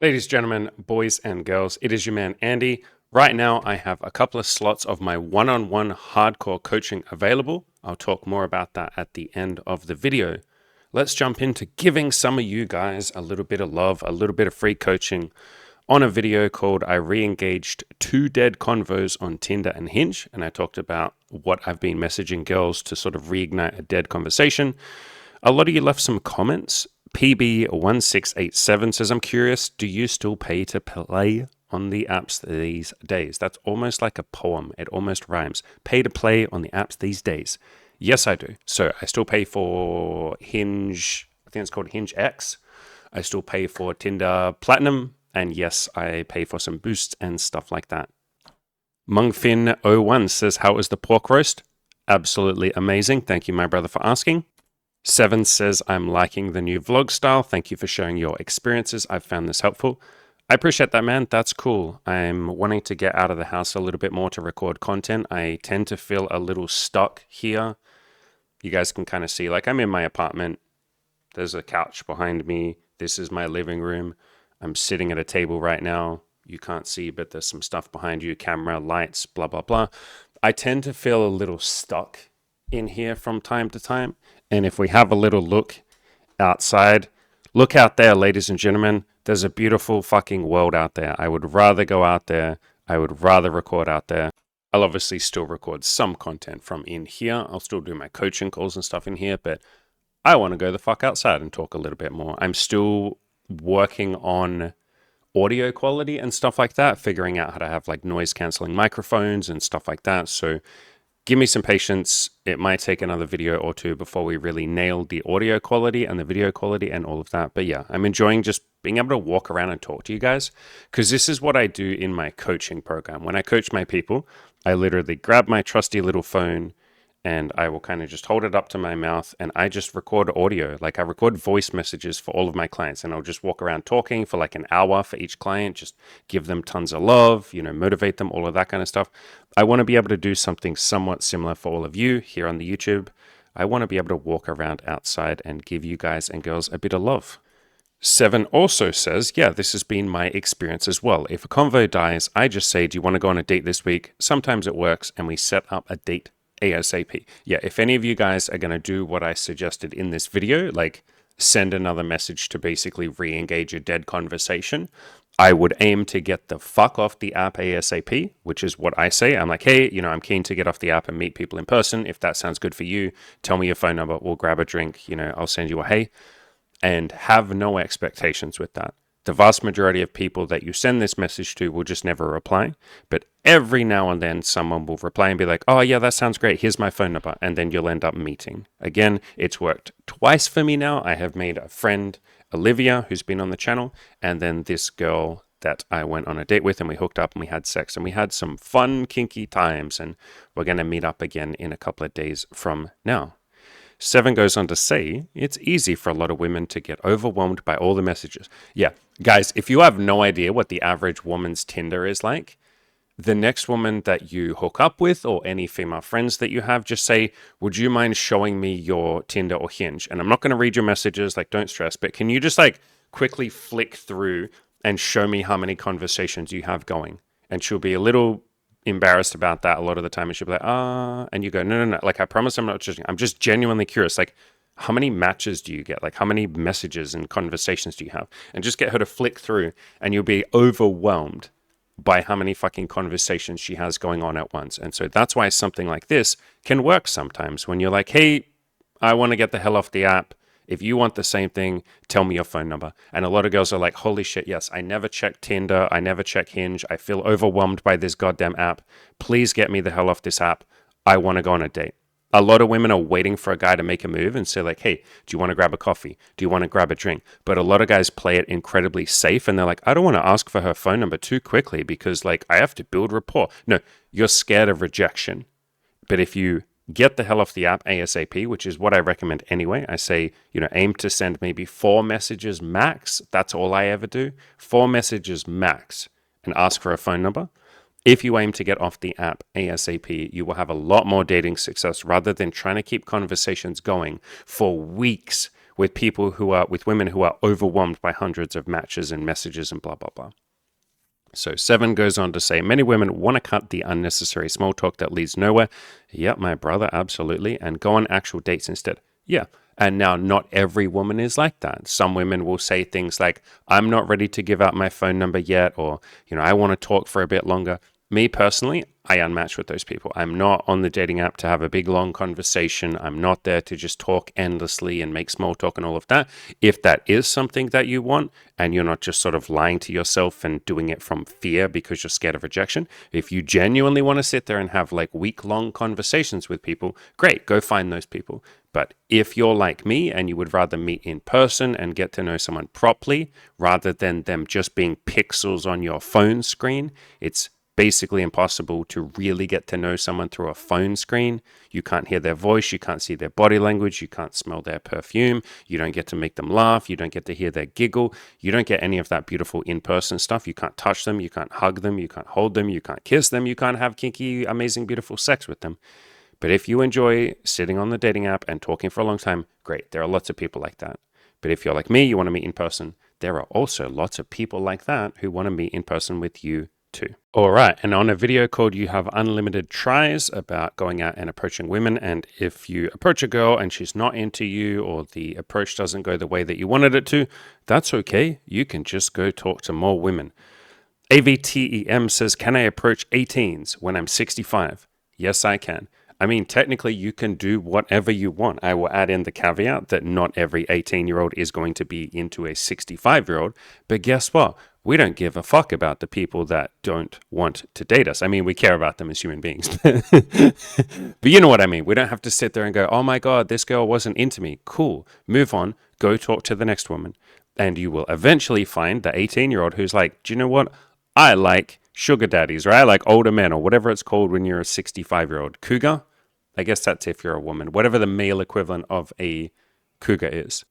Ladies, gentlemen, boys and girls, it is your man Andy. Right now, I have a couple of slots of my one-on-one hardcore coaching available. I'll talk more about that at the end of the video. Let's jump into giving some of you guys a little bit of love, a little bit of free coaching on a video called I Reengaged 2 Dead Convos on Tinder and Hinge. And I talked about what I've been messaging girls to sort of reignite a dead conversation. A lot of you left some comments. PB1687 says, I'm curious, do you still pay to play on the apps these days? That's almost like a poem. It almost rhymes. Pay to play on the apps these days. Yes, I do. So I still pay for Hinge. I think it's called Hinge X. I still pay for Tinder Platinum. And yes, I pay for some boosts and stuff like that. Mungfin01 says, how is the pork roast? Absolutely amazing. Thank you, my brother, for asking. Seven says, I'm liking the new vlog style. Thank you for sharing your experiences. I've found this helpful. I appreciate that, man. That's cool. I'm wanting to get out of the house a little bit more to record content. I tend to feel a little stuck here. You guys can kind of see, like, I'm in my apartment. There's a couch behind me. This is my living room. I'm sitting at a table right now. You can't see, but there's some stuff behind you, camera, lights, blah, blah, blah. I tend to feel a little stuck in here from time to time. And if we have a little look outside, look out there, ladies and gentlemen. There's a beautiful fucking world out there. I would rather go out there. I would rather record out there. I'll obviously still record some content from in here. I'll still do my coaching calls and stuff in here, but I want to go the fuck outside and talk a little bit more. I'm still working on audio quality and stuff like that, figuring out how to have like noise canceling microphones and stuff like that. So give me some patience. It might take another video or two before we really nail the audio quality and the video quality and all of that. But yeah, I'm enjoying just being able to walk around and talk to you guys, because this is what I do in my coaching program. When I coach my people, I literally grab my trusty little phone and I will kind of just hold it up to my mouth and I just record audio. Like I record voice messages for all of my clients, and I'll just walk around talking for like an hour for each client, just give them tons of love, motivate them, all of that kind of stuff. I want to be able to do something somewhat similar for all of you here on the YouTube. I want to be able to walk around outside and give you guys and girls a bit of love. Seven also says, yeah, this has been my experience as well. If a convo dies, I just say, do you want to go on a date this week? Sometimes it works and we set up a date ASAP. Yeah, if any of you guys are going to do what I suggested in this video, like send another message to basically re-engage a dead conversation, I would aim to get the fuck off the app ASAP, which is what I say. I'm like, hey, I'm keen to get off the app and meet people in person. If that sounds good for you, tell me your phone number. We'll grab a drink. I'll send you a hey. And have no expectations with that. The vast majority of people that you send this message to will just never reply. But every now and then someone will reply and be like, oh yeah, that sounds great. Here's my phone number. And then you'll end up meeting. Again, it's worked twice for me now. I have made a friend, Olivia, who's been on the channel. And then this girl that I went on a date with, and we hooked up and we had sex and we had some fun, kinky times. And we're going to meet up again in a couple of days from now. Seven goes on to say, it's easy for a lot of women to get overwhelmed by all the messages. Yeah, guys, if you have no idea what the average woman's Tinder is like, the next woman that you hook up with or any female friends that you have, just say, would you mind showing me your Tinder or Hinge? And I'm not going to read your messages, like don't stress, but can you just like quickly flick through and show me how many conversations you have going? And she'll be a little embarrassed about that a lot of the time, and she'll be like, and you go, no, like I promise I'm not judging. I'm just genuinely curious, like how many matches do you get? Like how many messages and conversations do you have? And just get her to flick through and you'll be overwhelmed by how many fucking conversations she has going on at once. And so that's why something like this can work sometimes when you're like, hey, I want to get the hell off the app. If you want the same thing, tell me your phone number. And a lot of girls are like, holy shit, yes, I never check Tinder. I never check Hinge. I feel overwhelmed by this goddamn app. Please get me the hell off this app. I want to go on a date. A lot of women are waiting for a guy to make a move and say like, hey, do you want to grab a coffee? Do you want to grab a drink? But a lot of guys play it incredibly safe and they're like, I don't want to ask for her phone number too quickly because like I have to build rapport. No, you're scared of rejection. But if you get the hell off the app ASAP, which is what I recommend anyway. I say, aim to send maybe 4 messages max. That's all I ever do. 4 messages max and ask for a phone number. If you aim to get off the app ASAP, you will have a lot more dating success rather than trying to keep conversations going for weeks with women who are overwhelmed by hundreds of matches and messages and blah, blah, blah. So 7 goes on to say, many women want to cut the unnecessary small talk that leads nowhere. Yep, my brother, absolutely. And go on actual dates instead. Yeah. And now not every woman is like that. Some women will say things like, I'm not ready to give out my phone number yet, or, I want to talk for a bit longer. Me personally, I unmatch with those people. I'm not on the dating app to have a big, long conversation. I'm not there to just talk endlessly and make small talk and all of that. If that is something that you want, and you're not just sort of lying to yourself and doing it from fear because you're scared of rejection, if you genuinely want to sit there and have like week-long conversations with people, great, go find those people. But if you're like me and you would rather meet in person and get to know someone properly rather than them just being pixels on your phone screen, it's basically impossible to really get to know someone through a phone screen. You can't hear their voice, you can't see their body language, you can't smell their perfume, you don't get to make them laugh, you don't get to hear their giggle, you don't get any of that beautiful in-person stuff. You can't touch them, you can't hug them, you can't hold them, you can't kiss them, you can't have kinky, amazing, beautiful sex with them. But if you enjoy sitting on the dating app and talking for a long time, great, there are lots of people like that. But if you're like me, you want to meet in person, there are also lots of people like that who want to meet in person with you too. All right, and on a video called You Have Unlimited Tries about going out and approaching women, and if you approach a girl and she's not into you or the approach doesn't go the way that you wanted it to, that's okay. You can just go talk to more women. AVTEM says, can I approach 18s when I'm 65? Yes, I can. I mean, technically, you can do whatever you want. I will add in the caveat that not every 18-year-old is going to be into a 65-year-old. But guess what? We don't give a fuck about the people that don't want to date us. I mean, we care about them as human beings. But you know what I mean. We don't have to sit there and go, oh my God, this girl wasn't into me. Cool. Move on. Go talk to the next woman. And you will eventually find the 18-year-old who's like, do you know what? I like sugar daddies, or I like older men, or whatever it's called when you're a 65-year-old. Cougar? I guess that's if you're a woman, whatever the male equivalent of a cougar is.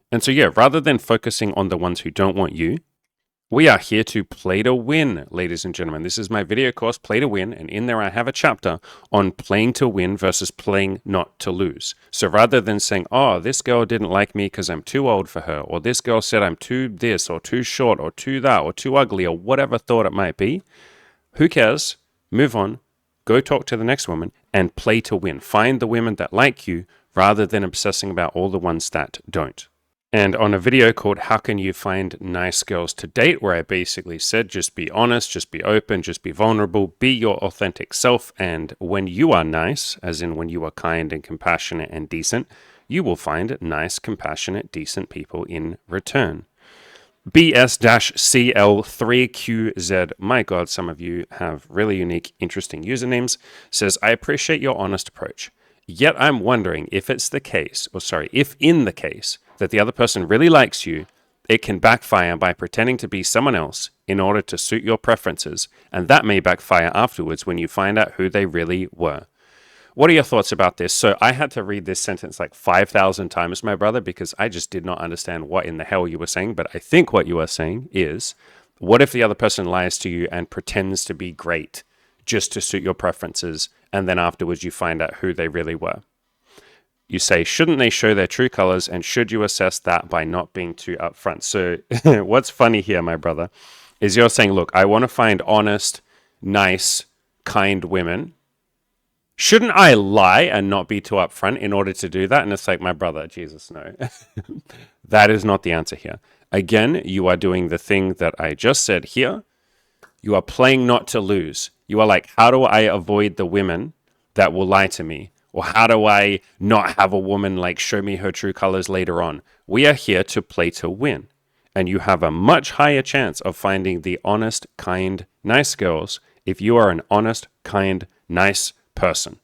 And so, yeah, rather than focusing on the ones who don't want you, we are here to play to win, ladies and gentlemen. This is my video course, Play to Win, and in there I have a chapter on playing to win versus playing not to lose. So rather than saying, oh, this girl didn't like me because I'm too old for her, or this girl said I'm too this, or too short, or too that, or too ugly, or whatever thought it might be, who cares? Move on. Go talk to the next woman and play to win. Find the women that like you rather than obsessing about all the ones that don't. And on a video called How Can You Find Nice Girls to Date, where I basically said, just be honest, just be open, just be vulnerable, be your authentic self. And when you are nice, as in when you are kind and compassionate and decent, you will find nice, compassionate, decent people in return. BS-CL3QZ, my God, some of you have really unique, interesting usernames, says, I appreciate your honest approach. Yet I'm wondering if in the case that the other person really likes you, it can backfire by pretending to be someone else in order to suit your preferences, and that may backfire afterwards when you find out who they really were. What are your thoughts about this? So I had to read this sentence like 5,000 times, my brother, because I just did not understand what in the hell you were saying. But I think what you are saying is, what if the other person lies to you and pretends to be great just to suit your preferences, and then afterwards you find out who they really were? You say, shouldn't they show their true colors, and should you assess that by not being too upfront? So what's funny here, my brother, is you're saying, look, I want to find honest, nice, kind women. Shouldn't I lie and not be too upfront in order to do that? And it's like, my brother, Jesus, no. That is not the answer here. Again, you are doing the thing that I just said here. You are playing not to lose. You are like, how do I avoid the women that will lie to me? Or how do I not have a woman like show me her true colors later on? We are here to play to win. And you have a much higher chance of finding the honest, kind, nice girls if you are an honest, kind, nice person.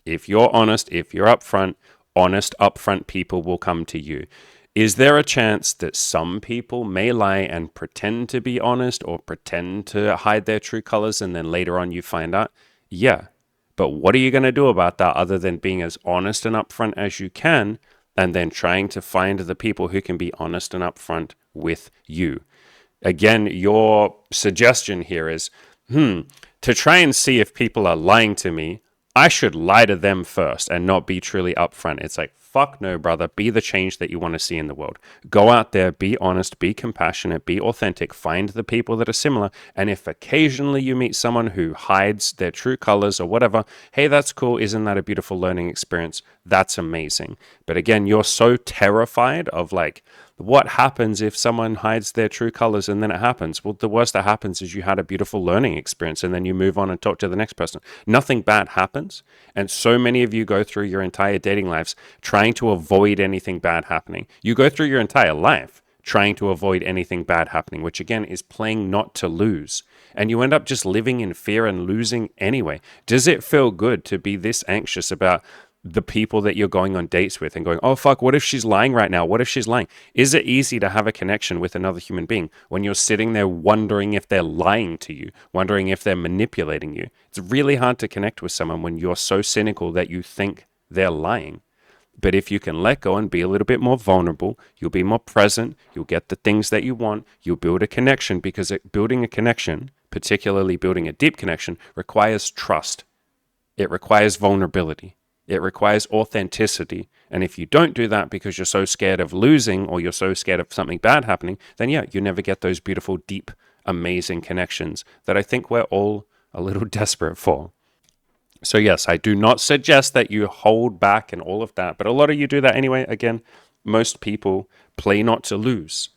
If you're honest, if you're upfront, honest, upfront people will come to you. Is there a chance that some people may lie and pretend to be honest or pretend to hide their true colors and then later on you find out? Yeah. But what are you going to do about that other than being as honest and upfront as you can and then trying to find the people who can be honest and upfront with you? Again, your suggestion here is, to try and see if people are lying to me, I should lie to them first and not be truly upfront. It's like, fuck no, brother. Be the change that you want to see in the world. Go out there, be honest, be compassionate, be authentic, find the people that are similar. And if occasionally you meet someone who hides their true colors or whatever, hey, that's cool. Isn't that a beautiful learning experience? That's amazing. But again, you're so terrified of like, what happens if someone hides their true colors and then it happens? Well, the worst that happens is you had a beautiful learning experience and then you move on and talk to the next person. Nothing bad happens. And so many of you go through your entire dating lives trying to avoid anything bad happening. You go through your entire life trying to avoid anything bad happening, which again is playing not to lose. And you end up just living in fear and losing anyway. Does it feel good to be this anxious about the people that you're going on dates with and going, oh, fuck, what if she's lying right now? What if she's lying? Is it easy to have a connection with another human being when you're sitting there wondering if they're lying to you, wondering if they're manipulating you? It's really hard to connect with someone when you're so cynical that you think they're lying. But if you can let go and be a little bit more vulnerable, you'll be more present, you'll get the things that you want, you'll build a connection, because building a connection, particularly building a deep connection, requires trust. It requires vulnerability. It requires authenticity. And if you don't do that because you're so scared of losing or you're so scared of something bad happening, then yeah, you never get those beautiful, deep, amazing connections that I think we're all a little desperate for. So yes, I do not suggest that you hold back and all of that, but a lot of you do that anyway. Again, most people play not to lose.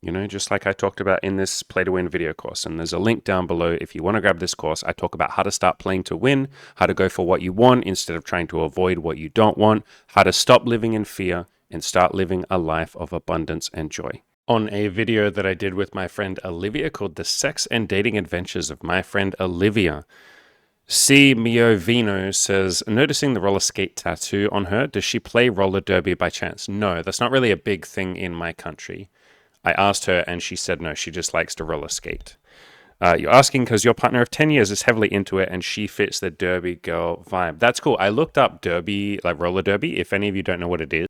You know, just like I talked about in this Play to Win video course. And there's a link down below if you want to grab this course. I talk about how to start playing to win, how to go for what you want instead of trying to avoid what you don't want, how to stop living in fear and start living a life of abundance and joy. On a video that I did with my friend Olivia called The Sex and Dating Adventures of My Friend Olivia, C. Miovino says, noticing the roller skate tattoo on her, does she play roller derby by chance? No, that's not really a big thing in my country. I asked her and she said no, she just likes to roller skate. You're asking because your partner of 10 years is heavily into it and she fits the derby girl vibe. That's cool. I looked up derby, like roller derby. If any of you don't know what it is,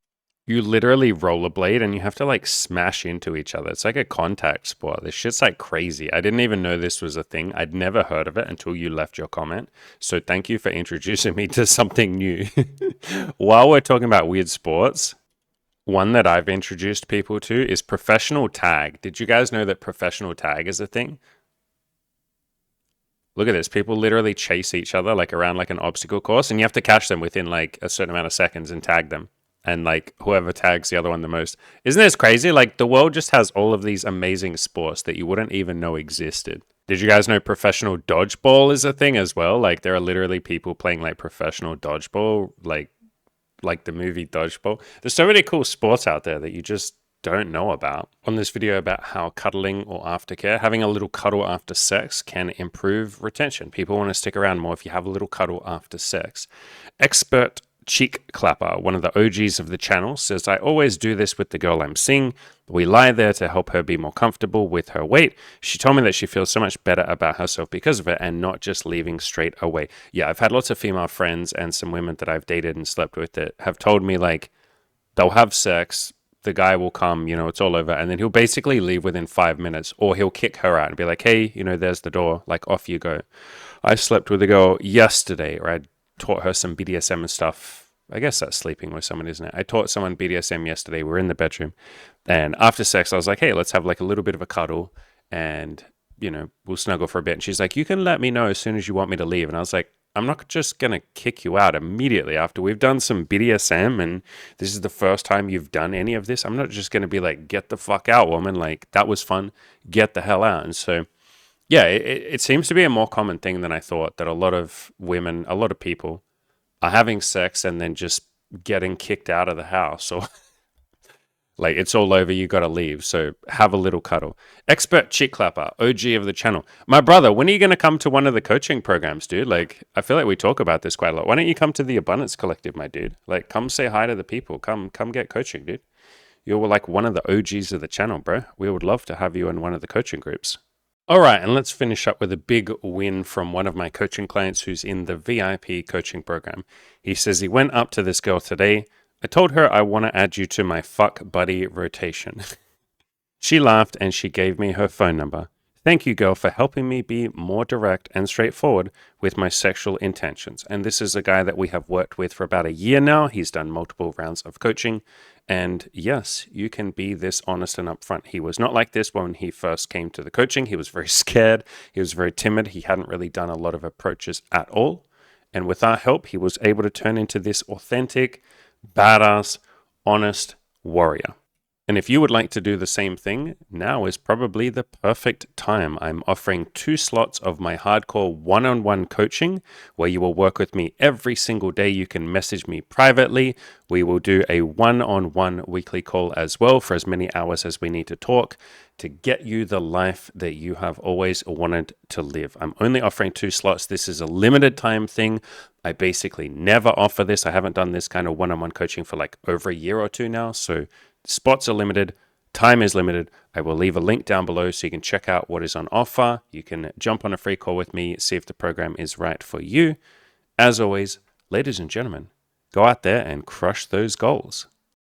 you literally rollerblade and you have to like smash into each other. It's like a contact sport. This shit's like crazy. I didn't even know this was a thing. I'd never heard of it until you left your comment. So thank you for introducing me to something new. While we're talking about weird sports, one that I've introduced people to is professional tag. Did you guys know that professional tag is a thing? Look at this. People literally chase each other like around like an obstacle course, and you have to catch them within like a certain amount of seconds and tag them. And like whoever tags the other one the most. Isn't this crazy? Like the world just has all of these amazing sports that you wouldn't even know existed. Did you guys know professional dodgeball is a thing as well? Like there are literally people playing like professional dodgeball, like the movie Dodgeball. There's so many cool sports out there that you just don't know about. On this video about how cuddling or aftercare, having a little cuddle after sex can improve retention. People want to stick around more if you have a little cuddle after sex. Expert Cheek Clapper, one of the OGs of the channel, says, I always do this with the girl I'm seeing. We lie there to help her be more comfortable with her weight. She told me that she feels so much better about herself because of it and not just leaving straight away. Yeah, I've had lots of female friends and some women that I've dated and slept with that have told me like they'll have sex, the guy will come, you know, it's all over, and then he'll basically leave within 5 minutes, or he'll kick her out and be like, hey, you know, there's the door, like off you go. I slept with a girl yesterday, or I taught her some BDSM and stuff. I guess that's sleeping with someone, isn't it? I taught someone BDSM yesterday. We were in the bedroom. And after sex, I was like, hey, let's have like a little bit of a cuddle and, you know, we'll snuggle for a bit. And she's like, you can let me know as soon as you want me to leave. And I was like, I'm not just going to kick you out immediately after we've done some BDSM and this is the first time you've done any of this. I'm not just going to be like, get the fuck out, woman. Like, that was fun. Get the hell out. And so, yeah, it seems to be a more common thing than I thought, that a lot of women, a lot of people are having sex and then just getting kicked out of the house, or like it's all over, you got to leave. So have a little cuddle. Expert Cheek Clapper, OG of the channel. My brother, when are you going to come to one of the coaching programs, dude? Like, I feel like we talk about this quite a lot. Why don't you come to the Abundance Collective, my dude? Like, come say hi to the people. Come get coaching, dude. You're like one of the OGs of the channel, bro. We would love to have you in one of the coaching groups. All right, and let's finish up with a big win from one of my coaching clients who's in the VIP coaching program. He says he went up to this girl today. I told her I want to add you to my fuck buddy rotation. She laughed and she gave me her phone number. Thank you, girl, for helping me be more direct and straightforward with my sexual intentions. And this is a guy that we have worked with for about a year now. He's done multiple rounds of coaching. And yes, you can be this honest and upfront. He was not like this when he first came to the coaching. He was very scared. He was very timid. He hadn't really done a lot of approaches at all. And with our help, he was able to turn into this authentic, badass, honest warrior. And if you would like to do the same thing, now is probably the perfect time. I'm offering 2 slots of my hardcore one-on-one coaching where you will work with me every single day. You can message me privately. We will do a one-on-one weekly call as well for as many hours as we need to talk to get you the life that you have always wanted to live. I'm only offering 2 slots. This is a limited time thing. I basically never offer this. I haven't done this kind of one-on-one coaching for like over a year or 2 now. So spots are limited, time is limited. I will leave a link down below so you can check out what is on offer. You can jump on a free call with me, see if the program is right for you. As always, ladies and gentlemen, go out there and crush those goals.